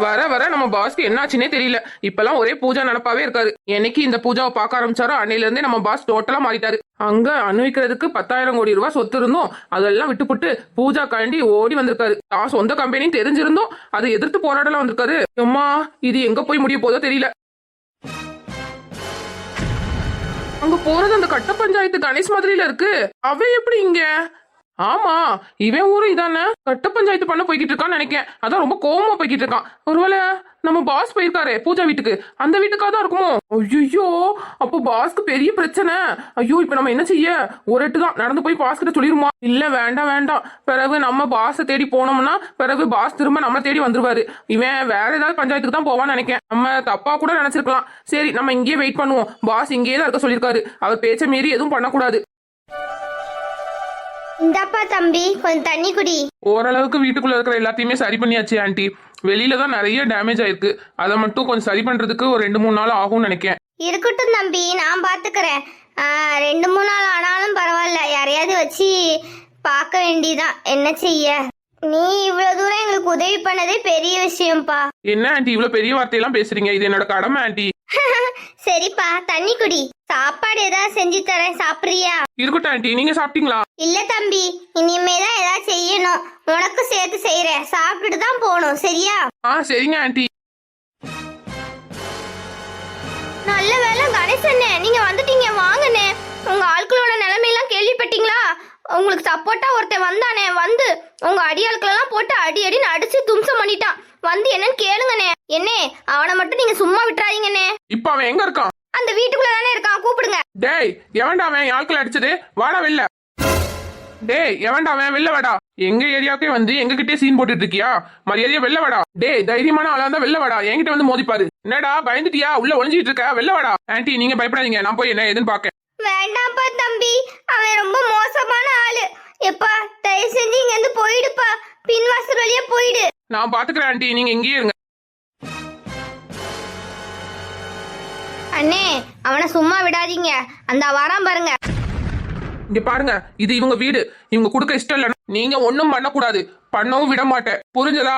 வர வர நம்ம பாஸ்க்கு என்னாச்சுன்னே தெரியல. இப்பெல்லாம் ஒரே பூஜா நினப்பாவே இருக்காரு. என்னைக்கு இந்த பூஜாவை பார்க்க ஆரம்பிச்சாரோ அன்னையில இருந்தே நம்ம பாஸ் டோட்டலா மாறிட்டாரு. அங்க அனுபவிக்கிறதுக்கு 10,000 கோடி ரூபாய் சொத்து இருந்தோம், அதெல்லாம் விட்டுப்புட்டு பூஜா காண்டி ஓடி வந்திருக்காரு. தான் சொந்த கம்பெனின்னு தெரிஞ்சிருந்தோம் அதை எதிர்த்து போராடலாம் வந்திருக்காரு. அம்மா இது எங்க போய் முடிய போதோ தெரியல. அங்க போறது அந்த கட்ட பஞ்சாயத்து கணேஷ் மாதிரில இருக்கு. அவ எப்படி இங்க? ஆமா இவன் ஊரு இதானே. கட்ட பஞ்சாயத்து பண்ண போய்கிட்டு இருக்கான்னு நினைக்கேன். அதான் ரொம்ப கோவமா போய்கிட்டு இருக்கான். ஒருவேளை நம்ம பாஸ் போயிருக்காரு பூஜா வீட்டுக்கு, அந்த வீட்டுக்காக தான் இருக்குமோ? ஐயோ அப்போ பாஸ்க்கு பெரிய பிரச்சனை. ஐயோ இப்ப நம்ம என்ன செய்ய? ஒரு எட்டு தான் நடந்து போய் பாஸ் கிட்ட சொல்லிருமா? இல்ல வேண்டாம் வேண்டாம், பிறகு நம்ம பாஸை தேடி போனோம்னா பிறகு பாஸ் திரும்ப நம்ம தேடி வந்துருவாரு. இவன் வேற ஏதாவது பஞ்சாயத்துக்கு தான் போவான்னு நினைக்கேன். நம்ம தப்பா கூட நினைச்சிருக்கலாம். சரி நம்ம இங்கேயே வெயிட் பண்ணுவோம். பாஸ் இங்கேயே தான் இருக்க சொல்லியிருக்காரு. அவர் பேச்ச மீறி எதுவும் பண்ணக்கூடாது. இந்தாப்பா தம்பி, கொஞ்சம் தண்ணி குடி. ஓரளவுக்கு வீட்டுக்குள்ள இருக்கிற எல்லாத்தையுமே சரி பண்ணியாச்சு ஆண்டி. வெளியில தான் நிறைய டேமேஜ் ஆயிருக்கு. அதை மட்டும் கொஞ்சம் சரி பண்றதுக்கு ஒரு 2-3 நாள் ஆகும்னு நினைக்கிறேன். இருக்கட்டும் தம்பி, நான் பாத்துக்கிறேன். 2-3 நாள் ஆனாலும் பரவாயில்ல, யாரையாவது வச்சு பார்க்க வேண்டியதான். என்ன செய்ய? நீ இவ்வளவு தூரம் எங்களுக்கு உதவி பண்ணதே பெரிய விஷயம்ப்பா. என்ன ஆண்டி இவ்வளவு பெரிய வார்த்தையெல்லாம் பேசுறீங்க? இது என்னோட கடமை ஆண்டி. சரிப்பா தண்ணி குடி. சாப்பாடு ஏதாவது செஞ்சு தரேன், சாப்பிடுறியா? இருக்கட்டும் ஆண்டி, நீங்க சாப்பிட்டீங்களா? இல்ல தம்பி, இனிமேதான் ஏதாவது செய்யணும். உனக்கு சேர்த்து செய்யறேன், சாப்பிட்டுட்டு தான் போகணும். சரியா? சரிங்க ஆண்டி. நல்ல வேலை கணேசண்ணே, நீங்க வந்துட்டீங்க. வாங்கண்ணே. உங்க ஆட்களோட நிலைமையெல்லாம் கேள்விப்பட்டீங்களா? உங்களுக்கு சப்போர்ட்டா ஒருத்தன் வந்தானே, வந்து உங்க அடியாட்களெல்லாம் போட்டு அடி அடின்னு அடிச்சு தும்சம் பண்ணிட்டான். வந்து என்னன்னு கேளுங்கண்ணே. என்னே அவனை மட்டும் நீங்க சும்மா விட்டுறாதீங்கண்ணே. இப்ப அவன் எங்க இருக்கான்? அந்த வீட்டுக்குள்ள தானே இருக்கான், கூப்பிடுங்க. டேய் எவன்டா அவன் ஆட்கள் அடிச்சது? வாடா வெளில. டேய் எவன்டா அவன்? வெளில வாடா. எங்க ஏரியாவுக்கே வந்து எங்க கிட்டே சீன் போட்டுட்டு இருக்கியா? மரியாதையா வெளில வாடா. டேய் தைரியமான ஆளா இருந்தா வெளில வாடா. என்கிட்ட வந்து மோதிப்பாரு. என்னடா பயந்துட்டியா? உள்ள ஒளிஞ்சிட்டு இருக்க? வெளில வாடா. ஆண்டி நீங்க பயப்படாதீங்க, நான் போய் என்ன எதுன்னு பாக்க. வேண்டாப்பா தம்பி, அவன் ரொம்ப மோசமான ஆளு. எப்பா தயவு செஞ்சு இங்க இருந்து போயிடுப்பா. பின்வாசல் வழியா போயிடு. நான் பாத்துக்கிறேன் ஆண்டி, நீங்க இங்கேயே இருங்க. அண்ணே அவனை சும்மா விடாதீங்க, அந்த வாரான் பாருங்க. இங்க பாருங்க, இது இவங்க வீடு. இவங்க கொடுக்க இஷ்டம் இல்லைன்னா நீங்க ஒன்னும் பண்ணக்கூடாது. பண்ணவும் விட மாட்டேன், புரிஞ்சதா?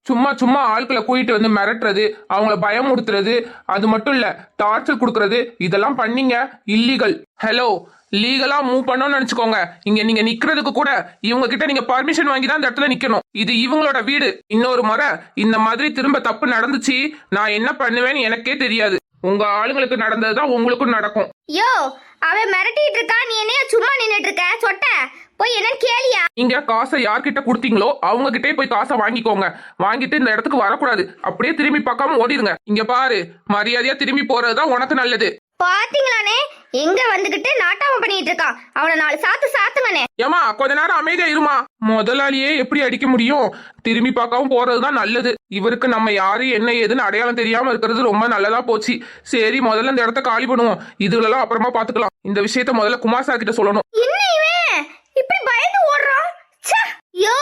சும்மா சும்மா ஆட்களை கூட்டிட்டு வந்து மிரட்டுறது, அவங்கள பயமுறுத்துறது, அது மட்டும் இல்ல டார்ச்சர் கொடுக்கறது, இதெல்லாம் பண்ணீங்க இல்லீகல். ஹலோ, லீகலா மூவ் பண்ணணும்னு நினைச்சுக்கோங்க. இங்க நீங்க நிக்கிறதுக்கு கூட இவங்க கிட்ட நீங்க பர்மிஷன் வாங்கி தான் இந்த இடத்துல நிக்கணும். இது இவங்களோட வீடு. இன்னொரு முறை இந்த மாதிரி திரும்ப தப்பு நடந்துச்சு, நான் என்ன பண்ணுவேன்னு எனக்கே தெரியாது. உங்க ஆளுங்களுக்கு நடந்ததுதான் உங்களுக்கும் நடக்கும். யோ அவன் மிரட்டிட்டு இருக்கா, நீ என்னைய சும்மா நின்னுட்டு இருக்க? சொட்ட போய் என்னன்னு கேளியா? நீங்க காசை யார்கிட்ட கொடுத்தீங்களோ அவங்க கிட்டே போய் காசை வாங்கிக்கோங்க. வாங்கிட்டு இந்த இடத்துக்கு வரக்கூடாது. அப்படியே திரும்பி பார்க்காம ஓடிடுங்க. இங்க பாரு, மரியாதையா திரும்பி போறதுதான் உனக்கு நல்லது. பாத்தீங்களானே எங்க வந்துகிட்டு நாட்டாம பண்ணிட்டு இருக்கான். அவனை 4 சாத்து சாத்துங்கனே. ஏமா கொஞ்ச நேரம் அமைதியா இருமா. முதலாளியே எப்படி அடிக்க முடியும்? திரும்பி பார்க்காம போறதுதான் நல்லது. இவருக்கு நம்ம யாரு என்ன ஏதுன்னு அடையாளம் தெரியாம இருக்கிறது ரொம்ப நல்லதா போச்சு. சரி முதல்ல இந்த இடத்த காலி பண்ணுவோம். இதுல அப்புறமா பாத்துக்கலாம். இந்த விஷயத்த முதல்ல குமார் சார் கிட்ட சொல்லணும். என்ன இவன் இப்படி பயந்து ஓடுறான்? யோ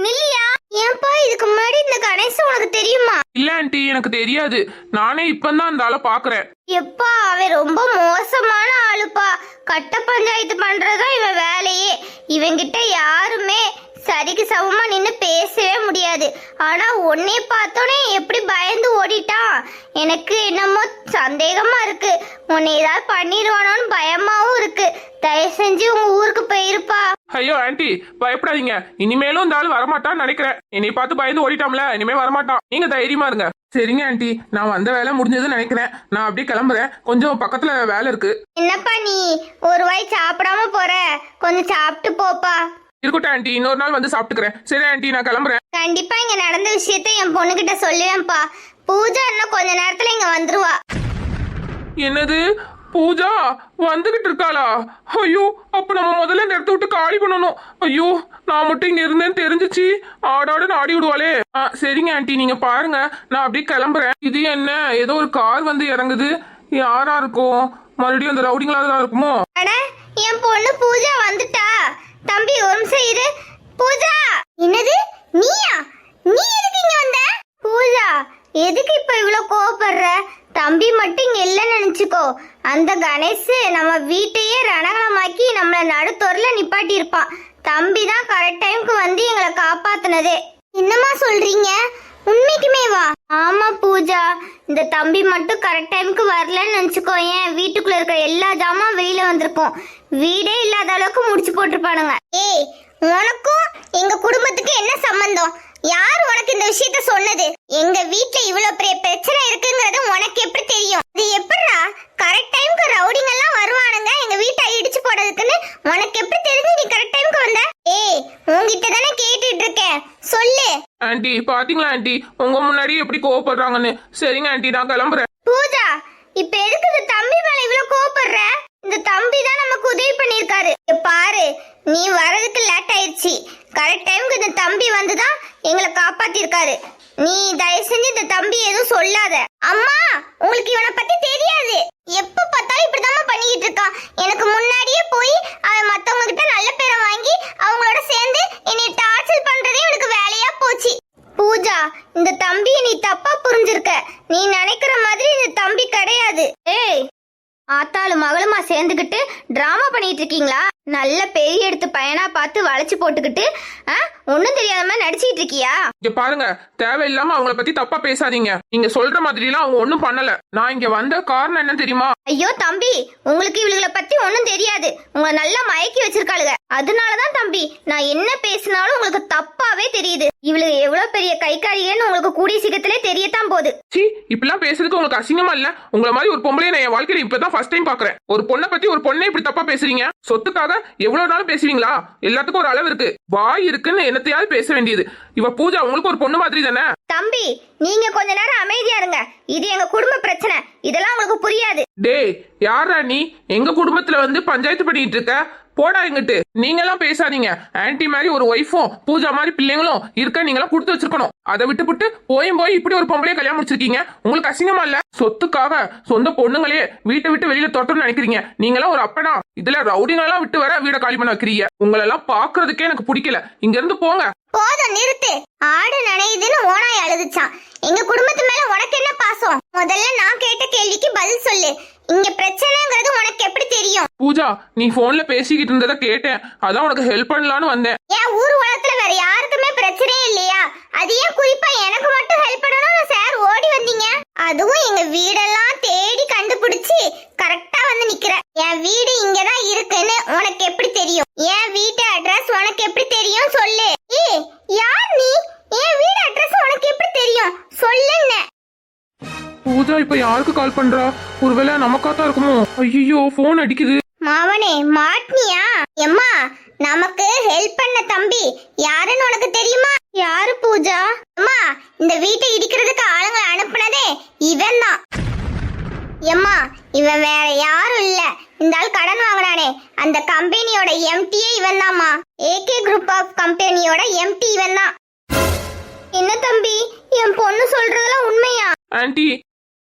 நில்லியா. ஏன்பா இதுக்கு முன்னாடி இந்த கணேசன் உனக்கு தெரியுமா? இல்ல ஆண்டி, எனக்கு தெரியாது. நானே இப்பதான் அந்த ஆளை பாக்குறேன். எப்பா அவன் ரொம்ப மோசமான ஆளுப்பா. கட்ட பஞ்சாயத்து பண்றதுதான் இவன் வேலையே. இவங்கிட்ட யாருமே சரிக்கு சமமா நின்னு பேசவே முடியாது. ஆனா உன்னை பார்த்தோன்னே எப்படி பயந்து ஓடிட்டான். எனக்கு என்னமோ சந்தேகமா இருக்கு. உன்னை ஏதாவது பண்ணிடுவானோன்னு பயமாவும் இருக்கு. தயவு செஞ்சு உங்க ஊருக்கு போயிருப்பா. ஐயோ ஆண்டி பயப்படாதீங்க. இனிமேலும் இந்த ஆள் வரமாட்டான்னு நினைக்கிறேன். என்னை பார்த்து பயந்து ஓடிட்டாம்ல, இனிமே வரமாட்டான். நீங்க தைரியமா இருங்க. சரிங்க ஆண்டி, நான் வந்த வேலை முடிஞ்சதுன்னு நினைக்கிறேன். நான் அப்படியே கிளம்புறேன். கொஞ்சம் பக்கத்துல வேலை இருக்கு. என்னப்பா நீ ஒரு வாய் சாப்பிடாம போற? கொஞ்சம் சாப்பிட்டு போப்பா. இருக்கட்டும் ஆண்டி, இன்னொரு நாள் வந்து சாப்பிட்டுக்கிறேன். சரி ஆண்டி, நான் கிளம்புறேன். கண்டிப்பா இங்க நடந்த விஷயத்த என் பொண்ணுகிட்ட சொல்லுவேன்ப்பா. பூஜா இன்னும் கொஞ்ச நேரத்துல இங்க வந்துருவா. என்னது, பூஜா வந்துகிட்டு இருக்காளா? ஐயோ, அப்ப நம்ம முதல்ல இந்த இடத்த விட்டு காலி பண்ணணும். ஐயோ, நான் மட்டும் இங்க இருந்தேன்னு தெரிஞ்சிச்சு ஆடாடுன்னு ஆடி விடுவாளே. சரிங்க ஆண்டி, நீங்க பாருங்க, நான் அப்படியே கிளம்புறேன். இது என்ன, ஏதோ ஒரு கார் வந்து இறங்குது. யாரா இருக்கும்? மறுபடியும் அந்த ரவுடிங்களா தான் இருக்குமோ? அட என் பொண்ணு பூஜா வந்துட்டா. தம்பி ஒரு நிமிஷம் இரு. பூஜா. என்னது நீயா? நீ எதுக்கு இங்க வந்த? பூஜா எதுக்கு இப்ப இவ்வளவு கோவப்படுற? தம்பி மட்டும் இங்க இல்லன்னு நினைச்சுக்கோ. அந்த கணேஷ் நம்ம வீட்டையே ரணகலமாக்கி நம்மள நடுத்தோர்ல நிப்பாட்டி இருப்பான். தம்பி தான் கரெக்ட் டைம்க்கு வந்து எங்களை காப்பாத்துனதே. என்னமா சொல்றீங்க? உண்மைக்குமே வா? இந்த தம்பி மட்டும் கரெக்ட் டைமுக்கு வரலன்னு நினைச்சுக்கோ, ஏன் வீட்டுக்குள்ள இருக்கிற எல்லா ஜாமான் வெளியில வந்திருக்கும். வீடே இல்லாத அளவுக்கு முடிச்சு போட்டிருப்பானுங்க. ஏய், உனக்கும் எங்க குடும்பத்துக்கு என்ன சம்பந்தம்? யார் உனக்கு இந்த விஷயத்த சொன்னது? எங்க வீட்ல இவ்வளவு பெரிய பிரச்சனை இருக்குங்கிறது உனக்கு எப்படி தெரியும்? இது எப்படிடா கரெக்ட் டைம்க்கு ரவுடிங்க எல்லாம் வருவானுங்க எங்க வீட்டை இடிச்சு போடுறதுக்குன்னு உனக்கு எப்படி தெரிஞ்சு நீ கரெக்ட் டைம்க்கு வந்த? ஏய், உன்கிட்ட தானே கேட்டுட்டு இருக்கேன், சொல்லு. ஆண்டி பாத்தீங்களா ஆண்டி, உங்க முன்னாடி எப்படி கோவப்படுறாங்கன்னு. சரிங்க ஆண்டி, நான் கிளம்புறேன். பூஜா, இப்ப எதுக்கு இந்த தம்பி மேல இவ்வளவு கோவப்படுற? இந்த தம்பி தான் நமக்கு உதவி பண்ணிருக்காரு. பாரு, நீ வரதுக்கு லேட் ஆயிடுச்சு. கரெக்ட் டைமுக்கு இந்த தம்பி வந்துதான் எங்களை காப்பாத்திருக்காரு. நீ தயவு செஞ்சு இந்த தம்பி எதுவும் சொல்லாத. அம்மா, உங்களுக்கு இவனை பத்தி தெரியாது. எப்ப பார்த்தாலும் இப்படிதான் பண்ணிக்கிட்டு இருக்கான். எனக்கு முன்னாடியே போய் அவன் மத்தவங்க கிட்ட நல்ல பேரை வாங்கி அவங்களோட சேர்ந்து என்னை டார்ச்சர் பண்றதே இவனுக்கு வேலையா போச்சு. பூஜா, இந்த தம்பியை நீ தப்பா புரிஞ்சிருக்க. நீ நினைக்கிற மாதிரி இந்த தம்பி கிடையாது. ஏய், ஆத்தாலும் மகளுமா சேர்ந்துக்கிட்டு டிராமா பண்ணிட்டு இருக்கீங்களா? நல்ல பெரிய எடுத்து பையனா பார்த்து வளைச்சு போட்டுக்கிட்டு ஒன்னும் தெரியாத மாதிரி நடிச்சிட்டு இருக்கியா? இங்க பாருங்க, தேவையில்லாம அவங்கள பத்தி தப்பா பேசாதீங்க. நீங்க சொல்ற மாதிரி எல்லாம் அவங்க ஒண்ணும் பண்ணல. நான் இங்க வந்த காரணம் என்ன தெரியுமா? ஐயோ தம்பி, உங்களுக்கு இவளுகளை பத்தி ஒன்னும் தெரியாது. உங்களை நல்லா மயக்கி வச்சிருக்காளுங்க. அதனாலதான் தம்பி, நான் என்ன பேசினாலும் உங்களுக்கு தப்பாவே தெரியுது. இவளுக்கு எவ்வளவு பெரிய கைக்காரிகன்னு உங்களுக்கு கூடிய சீக்கிரத்திலே தெரியத்தான் போகுது. சி, இப்பெல்லாம் பேசுறதுக்கு உங்களுக்கு அசிங்கமா இல்ல? உங்களை மாதிரி ஒரு பொம்பளைய நான் என் வாழ்க்கையில இப்பதான் ஃபர்ஸ்ட் டைம் பாக்குறேன். ஒரு பொண்ணை பத்தி ஒரு பொண்ணை இப்படி தப்பா பேசுறீங்க? சொத்துக்காக எவ்வளவு நாளும் பேசுவீங்களா? எல்லாத்துக்கும் ஒரு அளவு இருக்கு. வாய் இருக்குன்னு என்னத்தையாவது பேச வேண்டியது. இவ பூஜா உங்களுக்கு ஒரு பொண்ணு மாதிரி தானே? தம்பி, நீங்க கொஞ்ச நேரம் அமைதியா இருங்க. இது எங்க குடும்ப பிரச்சனை. இதெல்லாம் உங்களுக்கு புரியாது. டேய், யாரா நீ? எங்க குடும்பத்துல வந்து பஞ்சாயத்து பண்ணிட்டு இருக்க? போடா எங்கிட்டு. நீங்க எல்லாம் பேசாதீங்க. ஆன்டி மாதிரி ஒரு ஒய்ஃபும் பூஜா மாதிரி பிள்ளைங்களும் இருக்க நீங்க எல்லாம் கொடுத்து வச்சிருக்கணும். அதை விட்டுப்புட்டு போய் இப்படி ஒரு பொம்பளைய கல்யாணம் முடிச்சிருக்கீங்க. உங்களுக்கு அசிங்கமா இல்ல? சொத்துக்காக சொந்த பொண்ணுங்களே வீட்டை விட்டு வெளியில தோட்டம்னு நினைக்கிறீங்க. நீங்க எல்லாம் ஒரு அப்பனா? இதுல ரவுடிங்களெல்லாம் விட்டு வர வீட காலி பண்ண வைக்கிறீங்க. உங்களை எல்லாம் பாக்குறதுக்கே எனக்கு பிடிக்கல. இங்க இருந்து போங்க. போதும், நிறுத்து. ஆடு நனையுதுன்னு ஓனாய் அழுதுச்சான். எங்க குடும்பத்து மேல உனக்கு என்ன பாசம்? முதல்ல நான் கேட்ட கேள்விக்கு பதில் சொல்லு. இங்க பிரச்சனைங்கிறது உனக்கு எப்படி தெரியும்? பூஜா, நீ போன்ல பேசிக்கிட்டு இருந்ததை கேட்டேன். அதான் உனக்கு ஹெல்ப் பண்ணலான்னு வந்தேன். ஏன் ஊர் உலகத்துல வேற யாருக்குமே பிரச்சனையே இல்லையா? அது ஏன் குறிப்பா எனக்கு மட்டும் ஹெல்ப் பண்ணணும்னு சார் ஓடி வந்தீங்க? அதுவும் எங்க வீடெல்லாம் தேடி கண்டுபிடிச்சு கரெக்டா வந்து நிக்கிற. என் வீடு இங்கதான் இருக்குன்னு உனக்கு எப்படி தெரியும்? என் வீட்டு அட்ரஸ் உனக்கு எப்படி தெரியும்? சொல்லு. ஏய், யார் நீ? என் வீடு அட்ரஸ் உனக்கு எப்படி தெரியும்? சொல்லுங்க. பூஜா இப்ப யாருக்கு கால் பண்றா? ஒருவேளை நமக்காத்தான் இருக்குமோ? ஐயோ, போன் அடிக்குது. மாவனே, மாட்னியா? எம்மா, நமக்கு ஹெல்ப் பண்ண தம்பி யாருன்னு உனக்கு தெரியுமா? யாரு பூஜா? அம்மா, இந்த வீட்டை இடிக்கிறதுக்கு ஆளுங்களை அனுப்புனதே இவன் தான். எம்மா, இவன் வேற யாரும் இல்ல. இந்த ஆள் கடன் வாங்கினானே அந்த கம்பெனியோட எம்டியே இவன் தான்மா. ஏகே குரூப் ஆஃப் கம்பெனியோட எம்டி இவன் தான். என்ன தம்பி, என் பொண்ணு சொல்றதெல்லாம் உண்மையா? ஆன்டி,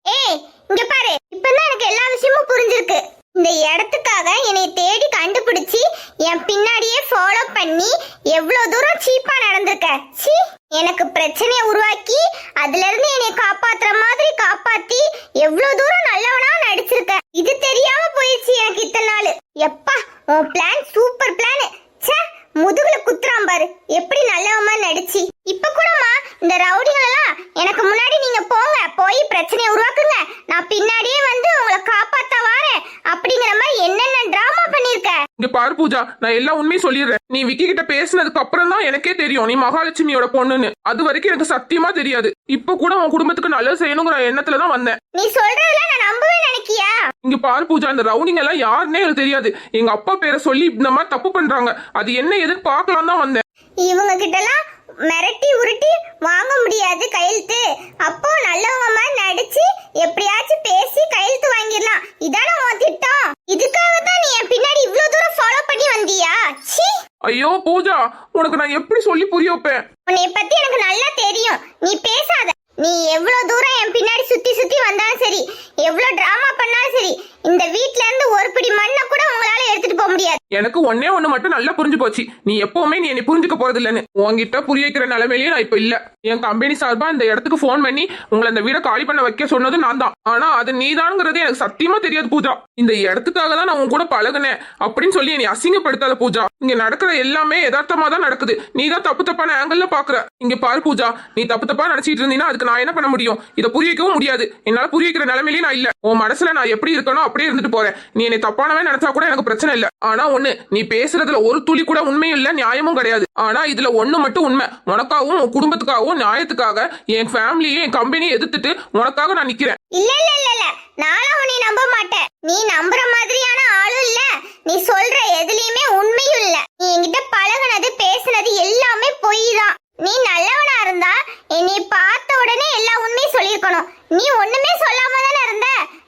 ஏய், இங்க பாரு. இப்பதான் எனக்கு எல்லா விஷயமும் புரிஞ்சிருக்கு. இந்த இடத்துக்காக என்னை தேடி கண்டுபிடிச்சி என் பின்னாடியே ஃபாலோ பண்ணி எவ்வளவு தூரம் சீப்பா நடந்திருக்க. சீ, எனக்கு பிரச்சனையை உருவாக்கி அதுல இருந்து என்னை காப்பாத்துற மாதிரி காப்பாத்தி எவ்வளவு தூரம் நல்லவனா நடிச்சிருக்க. இது தெரியாம போயிடுச்சு எனக்கு இத்தனை நாள். எப்பா, உன் பிளான் சூப்பர் பிளான். ச்சே, முதுகுல குத்துறான் பாரு, எப்படி நல்லவமா நடிச்சு. இப்ப கூடமா இந்த ரவுடிகள் எல்லாம் எனக்கு முன்னாடி நீங்க போங்க, போய் பிரச்சனையை உருவாக்குங்க, நான் பின்னாடியே வந்து உங்களை காப்பாத்த வாரேன் அப்படிங்கிற மாதிரி என்னென்ன டிராமா பண்ணிருக்க. இங்க பாரு பூஜா, நான் எல்லா உண்மையும் சொல்லிடுறேன். நீ விக்கி கிட்ட பேசினதுக்கு அப்புறம் தான் எனக்கே தெரியும் நீ மகாலட்சுமியோட பொண்ணுன்னு. அது வரைக்கும் எனக்கு சத்தியமா தெரியாது. இப்ப கூட உன் குடும்பத்துக்கு நல்லது செய்யணுங்கிற எண்ணத்துலதான் வந்தேன். நீ சொல்றதெல்லாம் நான் நம்பவே நினைக்கியா? இங்க பாரு பூஜா, இந்த ரவுடிங்க எல்லாம் யாருன்னே எனக்கு தெரியாது. எங்க அப்பா பேரை சொல்லி இந்த மாதிரி தப்பு பண்றாங்க. அது என்ன எதுன்னு பாக்கலாம் தான் வந்தேன். இவங்க கிட்ட எல்லாம் மிரட்டி உருட்டி வாங்க முடியாது கையெழுத்து. அப்போ நல்லவங்க மாதிரி நடிச்சு எப்படியாச்சும் பேசி கையெழுத்து வாங்கிடலாம். இதான உன் திட்டம்? இதுக்காக தான் நீ என் பின்னாடி இவ்வளவு தூரம் ஃபாலோ பண்ணி வந்தியா? சீ. ஐயோ பூஜா, உனக்கு நான் எப்படி சொல்லி புரிய வைப்பேன்? உன்னை பத்தி எனக்கு நல்லா தெரியும். நீ பேசாத. நீ எவ்வளவு தூரம் என் பின்னாடி சுத்தி சுத்தி வந்தாலும் சரி, எவ்வளவு டிராமா பண்ணாலும் சரி, இந்த வீட்ல இருந்து ஒரு பிடி மண்ணை கூட உங்களால எடுத்துட்டு போக முடியாது. எனக்கு ஒன்னே ஒண்ணு மட்டும் நல்லா புரிஞ்சு போச்சு. நீ எப்பவுமே நீ என்னை புரிஞ்சுக்க போறது இல்லன்னு. உன்கிட்ட புரிய வைக்கிற நிலைமையிலேயே நான் இப்ப இல்ல. என் கம்பெனி சார்பா இந்த இடத்துக்கு போன் பண்ணி உங்களை அந்த வீட காலி பண்ண வைக்க சொன்னது நான் தான். ஆனா அது நீதான்ங்கிறது எனக்கு சத்தியமா தெரியாது பூஜா. இந்த இடத்துக்காக தான் நான் உன் கூட பழகுனேன் அப்படின்னு சொல்லி என்னை அசிங்கப்படுத்தாத பூஜா. இங்க நடக்கிற எல்லாமே யதார்த்தமா தான் நடக்குது. நீ தான் தப்பு தப்பான ஆங்கிள் பாக்குற. இங்க பாரு பூஜா, நீ தப்பு தப்பா நினைச்சிட்டு இருந்தீங்கன்னா அதுக்கு நான் என்ன பண்ண முடியும்? இதை புரிய வைக்கவும் முடியாது. என்னால புரிய வைக்கிற நிலைமையிலேயே நான் இல்ல. உன் மனசுல நான் எப்படி இருக்கணும் அப்படியே இருந்துட்டு போறேன். நீ என்னை தப்பானவே நினைச்சா கூட எனக்கு பிரச்சனை இல்ல. ஆனா ஒண்ணு, நீ பேசுறதுல ஒரு துளி கூட உண்மையும் இல்ல, நியாயமும் கிடையாது. ஆனா இதுல ஒண்ணு மட்டும் உண்மை. உனக்காகவும் உன் குடும்பத்துக்காகவும் நியாயத்துக்காக என் ஃபேமிலியை என் கம்பெனியை எதிர்த்துட்டு உனக்காக நான் நிக்கிறேன். இல்ல இல்ல இல்ல இல்ல, நானும் உன்னை நம்ப மாட்டேன். நீ நம்புற மாதிரியான ஆளும் இல்ல, நீ சொல்ற எதுலயுமே உண்மையும் இல்ல. நீ என்கிட்ட பழகுனது பேசுனது எல்லாமே பொய் தான். நீ நல்லவனா இருந்தா என்னை பார்த்த உடனே எல்லா உண்மையும் சொல்லிருக்கணும். நீ ஒண்ணுமே சொல்லாம தானே இருந்த.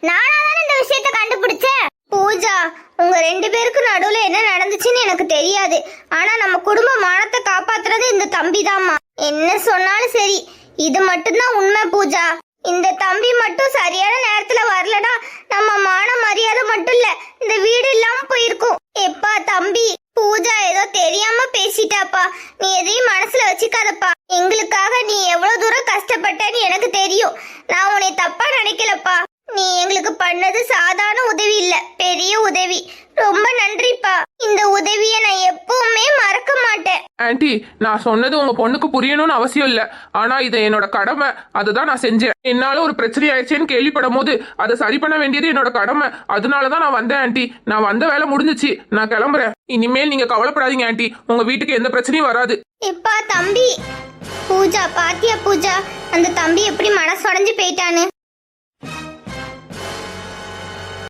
நானா தானே இந்த விஷயத்தை கண்டுபிடிச்சேன். பூஜா, உங்க 2 பேருக்கு நடுவுல என்ன நடந்துச்சுன்னு எனக்கு தெரியாது. ஆனா நம்ம குடும்ப மானத்தை காப்பாத்துறது இந்த தம்பி தாம்மா. என்ன சொன்னாலும் சரி, இது மட்டும்தான் உண்மை பூஜா. இந்த தம்பி மட்டும் சரியான நேரத்துல வரலனா நம்ம மான மரியாதை மட்டும் இல்ல, இந்த வீடு இல்லாம போயிருக்கும். எப்பா தம்பி, பூஜா ஏதோ தெரியாம பேசிட்டாப்பா. நீ எதையும் மனசுல வச்சுக்காதப்பா. எங்களுக்காக நீ எவ்வளவு தூரம் கஷ்டப்பட்டன்னு எனக்கு தெரியும். நான் உன்னை தப்பா நினைக்கலப்பா. நீ எங்களுக்கு பண்ணது சாதாரண உதவி இல்ல, பெரிய உதவி. ரொம்ப நன்றிப்பா. இந்த உதவியை நான் எப்பவுமே மறக்க மாட்டேன். ஆன்ட்டி, நான் சொன்னது உங்க பொண்ணுக்கு புரியணும்னு அவசியம் இல்ல. ஆனா இது என்னோட கடமை. அதுதான் நான் செஞ்சேன். என்னால ஒரு பிரச்சனை ஆயிடுச்சேன்னு கேள்விப்படும் போது அதை சரி பண்ண வேண்டியது என்னோட கடமை. அதனாலதான் நான் வந்தேன் ஆன்ட்டி. நான் வந்த வேலை முடிஞ்சிச்சு. நான் கிளம்புறேன். இனிமேல் நீங்க கவலைப்படாதீங்க ஆன்ட்டி. உங்க வீட்டுக்கு எந்த பிரச்சனையும் வராது. எப்பா தம்பி. பூஜா பாத்தியா பூஜா, அந்த தம்பி எப்படி மனசுடைஞ்சு போயிட்டான்னு.